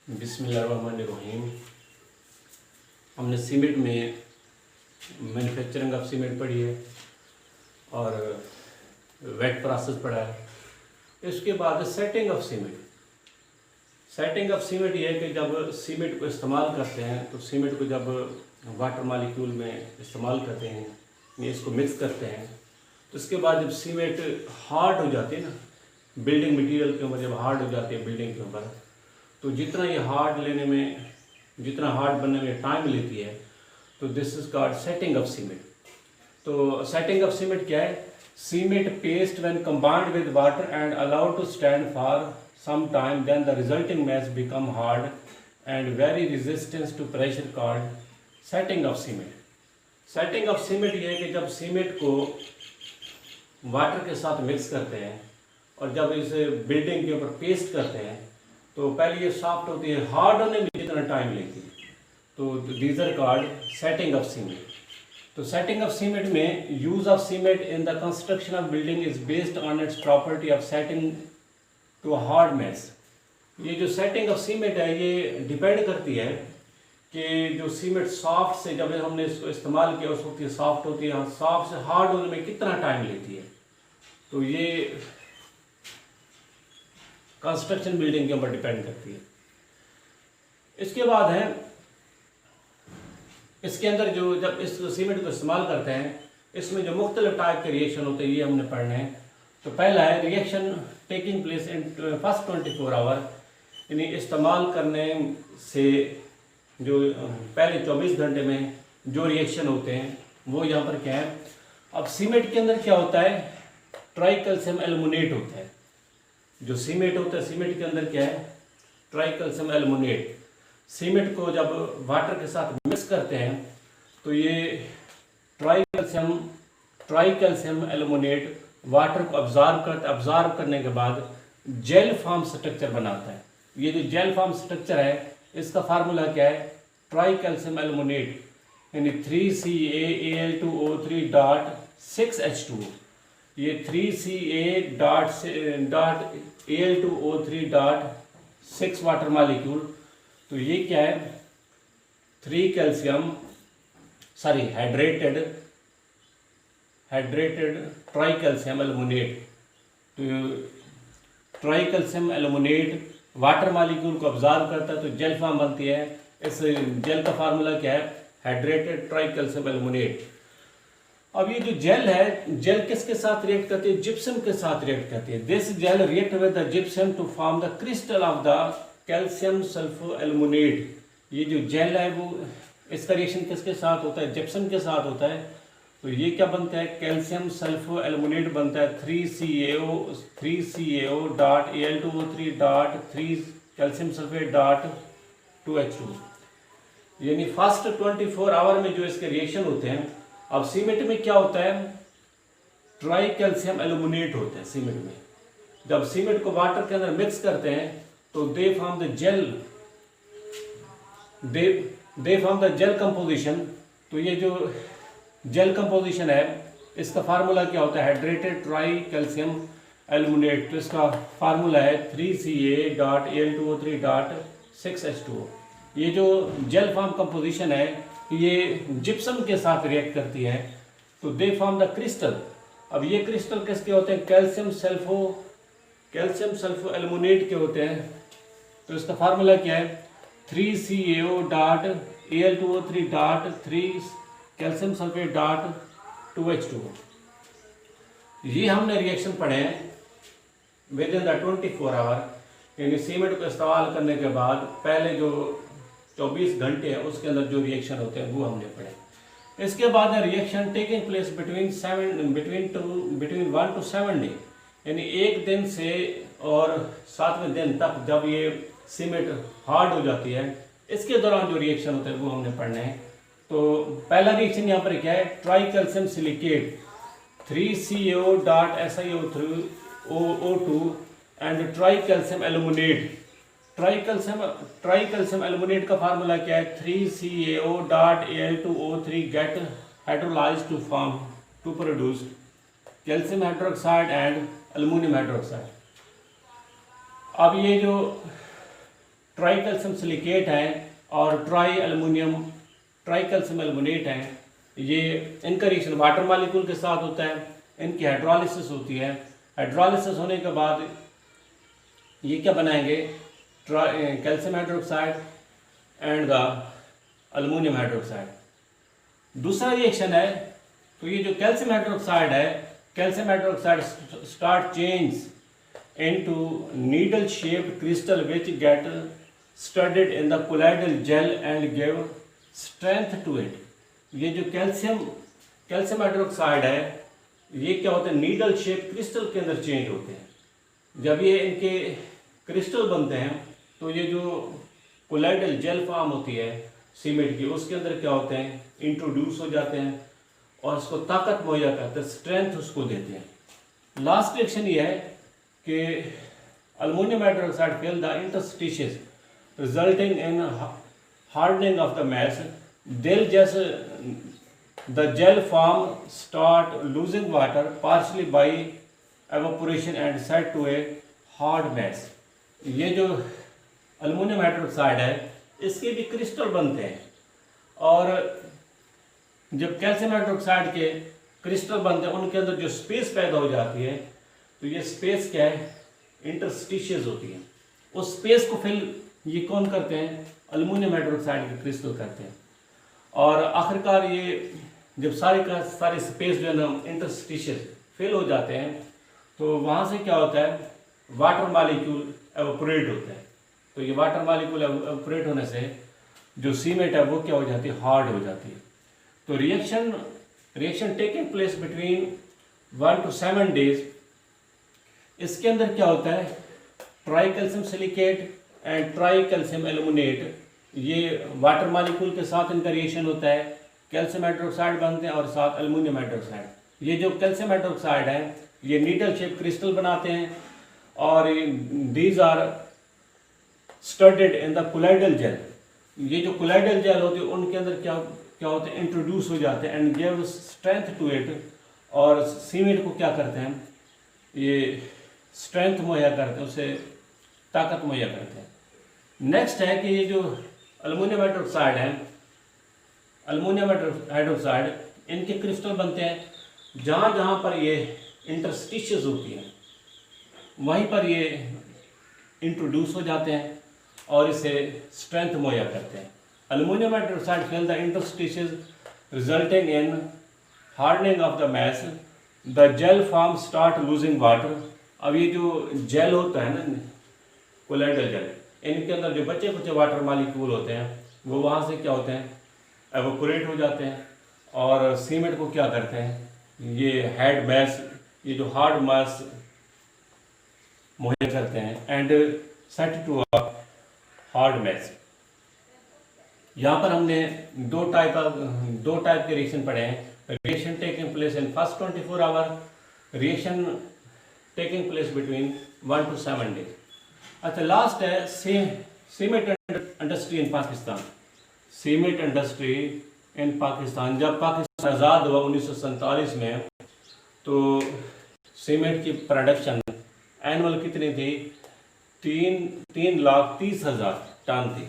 बिस्मिल्लाहिर्रहमानिर्रहीम। हमने सीमेंट में मैन्युफैक्चरिंग ऑफ सीमेंट पढ़ी है और वेट प्रोसेस पढ़ा है। इसके बाद setting of cement. Setting of cement ये है कि जब सीमेंट को इस्तेमाल करते हैं तो सीमेंट को जब वाटर मॉलिक्यूल में इस्तेमाल करते हैं या इसको मिक्स करते हैं तो इसके बाद जब सीमेंट हार्ड हो जाती है ना, बिल्डिंग मटेरियल के ऊपर जब हार्ड हो जाती है बिल्डिंग के ऊपर, तो जितना ये हार्ड लेने में, जितना हार्ड बनने में टाइम लेती है, तो this is called setting of cement. तो सेटिंग ऑफ सीमेंट क्या है? Cement paste when combined with water and allowed to stand for some time, then the resulting mass become hard and very resistance to pressure called setting of cement. Setting of cement ये है कि जब cement को water के साथ mix करते हैं और जब इसे बिल्डिंग के ऊपर पेस्ट करते हैं तो पहले ये सॉफ्ट होती है, हार्ड होने में जितना टाइम लेती है, तो these are called setting of cement. तो सेटिंग ऑफ सीमेंट में use of cement in the construction of building is based on its property of setting to hard mass. ये जो सेटिंग ऑफ सीमेंट है ये depend करती है कि जो सीमेंट सॉफ्ट से, जब हमने इसको इस्तेमाल किया उस वक्त ये सॉफ्ट होती है, सॉफ्ट से हार्ड होने में कितना टाइम लेती है। तो ये कंस्ट्रक्शन बिल्डिंग के ऊपर डिपेंड करती है। इसके बाद है इसके अंदर जो जब इस सीमेंट को इस्तेमाल करते हैं इसमें जो मुख्तलिफ टाइप के रिएक्शन होते हैं ये हमने पढ़ने हैं। तो पहला है reaction taking place in first 24 hour, यानी इस्तेमाल करने से जो पहले 24 घंटे में जो रिएक्शन होते हैं वो यहाँ पर क्या है। अब सीमेंट के अंदर क्या होता है? ट्राइकैल्शियम एल्युमिनेट होता है। जो सीमेंट होता है सीमेंट के अंदर क्या है? Tricalcium aluminate. सीमेंट को जब वाटर के साथ मिक्स करते हैं तो ये ट्राइकैल्शियम एल्युमिनेट वाटर को ऑब्जॉर्व करने के बाद जेल फॉर्म स्ट्रक्चर बनाता है। ये जो जेल फॉर्म स्ट्रक्चर है इसका फार्मूला क्या है? ट्राइकैल्शियम एल्युमिनेट यानी 3CaAl2O3.6H2। ये 3Ca.Al2O3.6 वाटर मॉलिक्यूल। तो ये क्या है? Hydrated tricalcium aluminate. तो ट्राइकैल्शियम एल्युमिनेट वाटर मॉलिक्यूल को ऑब्जॉर्व करता है तो जेल फॉर्म बनती है। इस जेल का फार्मूला क्या है? Hydrated tricalcium aluminate. अब ये जो जेल है, जेल किसके साथ रिएक्ट करती है? जिप्सम के साथ रिएक्ट करती है। This gel react with the gypsum to form the crystal of the calcium sulpho aluminate. ये जो जेल है वो इसका रिएक्शन किसके साथ होता है? जिप्सम के साथ होता है। तो ये क्या बनता है? कैल्शियम सल्फो एल्युमिनेट बनता है 3CaO.Al2O3.3 कैल्शियम सल्फेट .2H2। यानी फर्स्ट 24 आवर में जो इसके रिएक्शन होते हैं। अब सीमेंट में क्या होता है? ट्राइकैल्शियम एल्युमिनेट होता है सीमेंट में। जब सीमेंट को वाटर के अंदर मिक्स करते हैं तो they form the gel composition. तो ये जो जेल कंपोजिशन है इसका फार्मूला क्या होता है? Hydrated tricalcium aluminate. तो इसका फार्मूला है 3Ca.Al2O3.6H2। ये जो जेल फॉर्म कंपोजिशन है ये जिप्सम के साथ रिएक्ट करती है तो दे फॉर्म द क्रिस्टल। अब ये क्रिस्टल किसके होते हैं? कैल्शियम सल्फो एल्युमिनेट के होते हैं। तो इसका फार्मूला क्या है? 3Ca.Al2O3.3 calcium sulphate .2H2। ये हमने रिएक्शन पढ़े हैं विद इन द 24 आवर, यानी सीमेंट को इस्तेमाल करने के बाद पहले जो 24 घंटे हैं उसके अंदर जो रिएक्शन होते हैं वो हमने पढ़े। इसके बाद reaction taking place between 1 to 7 day, यानी एक दिन से और 7वें दिन तक जब ये सीमेंट हार्ड हो जाती है इसके दौरान जो रिएक्शन होते हैं वो हमने पढ़ने हैं। तो पहला रिएक्शन यहाँ पर क्या है? Tricalcium silicate 3CO.SiO2 and tricalcium aluminate. Tricalcium aluminate का फार्मूला क्या है? 3CaO.Al2O3 get hydrolysed to produce calcium hydroxide and aluminium hydroxide. अब ये जो ट्राई कैल्शियम सिलिकेट है और ट्राई कैल्शियम एल्युमिनेट है। ये इनका रिएक्शन वाटर मॉलिक्यूल के साथ होता है, इनकी हाइड्रोलिसिस होती है। हाइड्रोलिसिस होने के बाद ये क्या बनाएंगे, calcium hydroxide and the aluminium hydroxide. दूसरा रिएक्शन है, तो ये जो कैल्शियम हाइड्रोक्साइड है, calcium hydroxide start change into needle shaped crystal which get studded in the colloidal gel and give strength to it। ये जो कैल्शियम हाइड्रोक्साइड है, ये क्या होते हैं, नीडल शेप क्रिस्टल के अंदर चेंज होते हैं। जब ये इनके क्रिस्टल बनते हैं तो ये जो कोलाइडल जेल फॉर्म होती है सीमेंट की, उसके अंदर क्या होते हैं, इंट्रोड्यूस हो जाते हैं और उसको ताकत मुहैया करते हैं, स्ट्रेंथ उसको देते हैं। लास्ट रिएक्शन ये है कि aluminium hydroxide fill the interstices resulting in hardening of the mass. दिल जैसे the gel form start losing water partially by evaporation and set to a hard mass. ये जो अल्युमिनियम हाइड्रोक्साइड है, इसके भी क्रिस्टल बनते हैं और जब कैल्शियम हाइड्रोक्साइड के क्रिस्टल बनते हैं, उनके अंदर जो स्पेस पैदा हो जाती है, तो ये स्पेस क्या है, इंटरस्टिशियस होती है। उस स्पेस को फिल ये कौन करते हैं, अल्युमिनियम हाइड्रोक्साइड के क्रिस्टल करते हैं। और आखिरकार ये जब सारे स्पेस जो है ना इंटरस्टिशियस फिल हो जाते हैं, तो वहाँ से क्या होता है, वाटर मॉलिक्यूल एवोपोरेट होता है। तो ये वाटर मॉलिक्यूल एवोपोरेट होने से जो सीमेंट है वो क्या हो जाती है, हार्ड हो जाती है। तो reaction taking place between 1 to 7 days। इसके अंदर क्या होता है, try calcium silicate and try calcium aluminate, ये वाटर मॉलिक्यूल के साथ इनका रिएक्शन होता है, कैल्शियम हाइड्रोक्साइड बनते हैं और साथ एल्युमिनियम हाइड्रोक्साइड। ये जो कैल्शियम हाइड्रोक्साइड है, ये नीडल शेप क्रिस्टल बनाते हैं और these are studded in the colloidal gel. ये जो कोलाइडल जेल होती है, उनके अंदर क्या होते हैं, इंट्रोड्यूस हो जाते हैं and give strength to it. और सीमेंट को क्या करते हैं, ये स्ट्रेंथ मुहैया करते हैं, उसे ताकत मुहैया करते हैं। नेक्स्ट है कि ये जो अल्युमिनियम हाइड्रोक्साइड है, अल्युमिनियम हाइड्रोक्साइड इनके क्रिस्टल बनते हैं जहाँ जहाँ पर ये इंटरस्टिशियस होती है, वहीं पर ये इंट्रोड्यूस हो जाते हैं और इसे स्ट्रेंथ मुहैया करते हैं। Aluminium hydroxide fill the interstices resulting in hardening of the mass. The gel form start losing water. अब ये जो जेल होता है ना, कोलाइडल जेल, इनके अंदर जो बचे कुछ वाटर मॉलिक्यूल होते हैं, वो वहाँ से क्या होते हैं, एवोपोरेट हो जाते हैं और सीमेंट को क्या करते हैं, ये हेड मैस, ये जो हार्ड मैस मुहैया करते हैं and set to a hard mass. यहाँ पर हमने दो टाइप के रिएक्शन पढ़े हैं। Reaction taking place in first 24 hour, reaction taking place between 1 to 7 days। अच्छा, लास्ट है cement industry in Pakistan. Cement industry in Pakistan, जब पाकिस्तान आज़ाद हुआ 1947 में, तो सीमेंट की प्रोडक्शन एनुअल कितनी थी, 3,30,000 टन थी।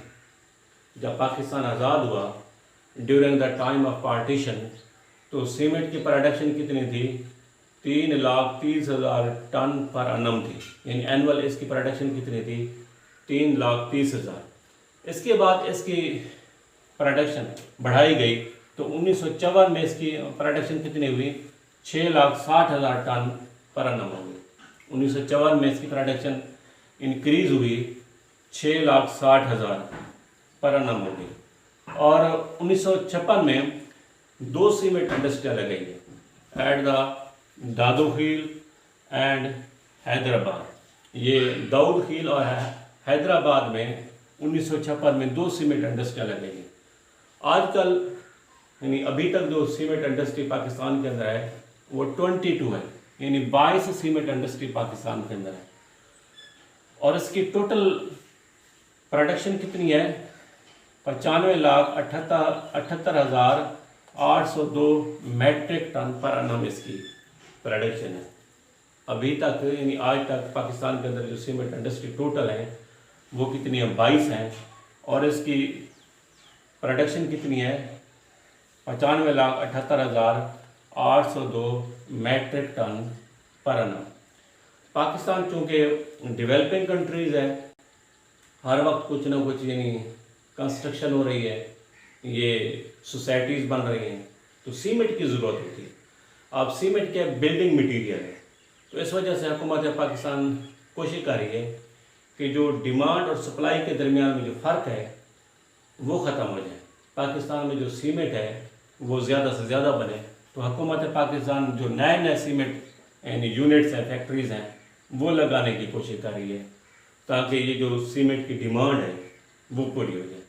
जब पाकिस्तान आज़ाद हुआ during the time of partition, तो सीमेंट की प्रोडक्शन कितनी थी, 3,30,000 टन पर एनम थी, यानी एनुअल इसकी प्रोडक्शन कितनी थी, 3,30,000। इसके बाद इसकी प्रोडक्शन बढ़ाई गई, तो 1954 में इसकी प्रोडक्शन कितनी हुई, 6,60,000 टन पर एनम हो गई। 1954 में इसकी प्रोडक्शन इंक्रीज हुई, 6,60,000 पर एनम हो गई। और 1956 में 2 सीमेंट इंडस्ट्रियाँ लगाई at the Daud Khel and Hyderabad. ये दाऊद खील और हैदराबाद में 1956 में 2 सीमेंट इंडस्ट्रियाँ लगाई। आजकल यानी अभी तक जो सीमेंट इंडस्ट्री पाकिस्तान के अंदर है वो 22 है, यानी 22 सीमेंट इंडस्ट्री पाकिस्तान के अंदर है। और इसकी टोटल प्रोडक्शन कितनी है, 95,78,802 मैट्रिक टन पर एनम इसकी प्रोडक्शन है। अभी तक यानी आज तक पाकिस्तान के अंदर जो सीमेंट इंडस्ट्री टोटल है वो कितनी है, 22 हैं, और इसकी प्रोडक्शन कितनी है, 95,78,802 मैट्रिक टन पर annum। पाकिस्तान चूँकि डेवलपिंग कंट्रीज़ है, हर वक्त कुछ ना कुछ यानी कंस्ट्रक्शन हो रही है, ये सोसाइटीज़ बन रही हैं, तो सीमेंट की ज़रूरत होती है। अब सीमेंट क्या बिल्डिंग मटीरियल है, तो इस वजह से हुकूमत पाकिस्तान कोशिश कर रही है कि जो डिमांड और सप्लाई के दरमियान में जो फ़र्क है वो ख़त्म हो जाए, पाकिस्तान में जो सीमेंट है वो ज़्यादा से ज़्यादा बने। तो हुकूमत पाकिस्तान जो नए नए सीमेंट यानी यूनिट्स हैं, फैक्ट्रीज़ हैं, वो लगाने की कोशिश कर रही है ताकि ये जो सीमेंट की डिमांड है वो पूरी हो जाए।